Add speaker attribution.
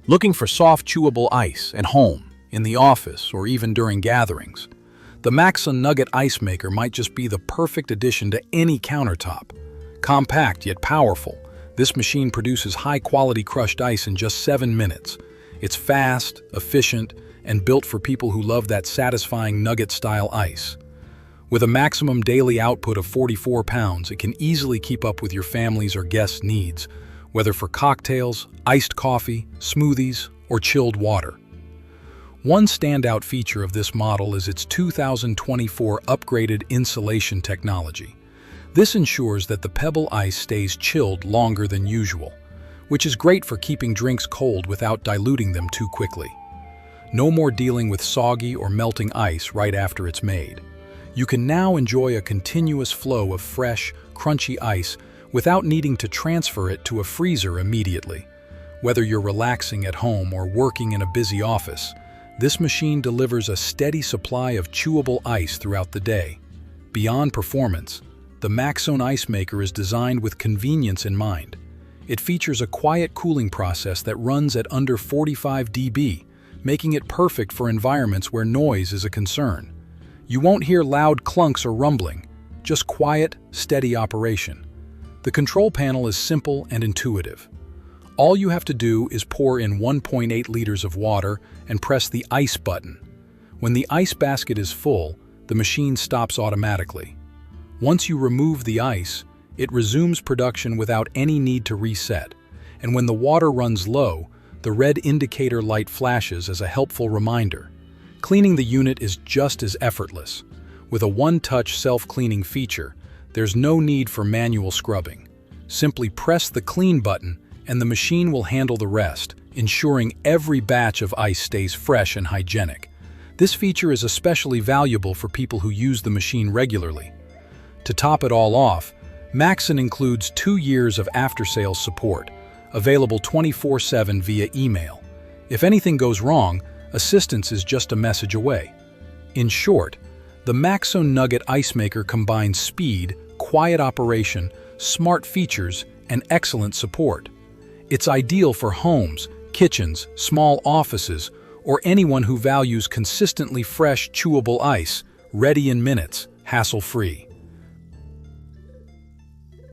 Speaker 1: Looking for soft, chewable ice at home, in the office, or even during gatherings? The Maksone Nugget Ice Maker might just be the perfect addition to any countertop. Compact yet powerful, this machine produces high-quality crushed ice in just 7 minutes. It's fast, efficient, and built for people who love that satisfying nugget-style ice. With a maximum daily output of 44 pounds, it can easily keep up with your family's or guests' needs, whether for cocktails, iced coffee, smoothies, or chilled water. One standout feature of this model is its 2024 upgraded insulation technology. This ensures that the pebble ice stays chilled longer than usual, which is great for keeping drinks cold without diluting them too quickly. No more dealing with soggy or melting ice right after it's made. You can now enjoy a continuous flow of fresh, crunchy ice without needing to transfer it to a freezer immediately. Whether you're relaxing at home or working in a busy office, this machine delivers a steady supply of chewable ice throughout the day. Beyond performance, the Maksone Ice Maker is designed with convenience in mind. It features a quiet cooling process that runs at under 45 dB, making it perfect for environments where noise is a concern. You won't hear loud clunks or rumbling, just quiet, steady operation. The control panel is simple and intuitive. All you have to do is pour in 1.8 liters of water and press the ice button. When the ice basket is full, the machine stops automatically. Once you remove the ice, it resumes production without any need to reset. And when the water runs low, the red indicator light flashes as a helpful reminder. Cleaning the unit is just as effortless. With a one-touch self-cleaning feature, there's no need for manual scrubbing. Simply press the clean button and the machine will handle the rest, ensuring every batch of ice stays fresh and hygienic. This feature is especially valuable for people who use the machine regularly. To top it all off, Maksone includes 2 years of after-sales support, available 24/7 via email. If anything goes wrong, assistance is just a message away. In short, the Maksone Nugget Ice Maker combines speed, quiet operation, smart features, and excellent support. It's ideal for homes, kitchens, small offices, or anyone who values consistently fresh, chewable ice, ready in minutes, hassle-free.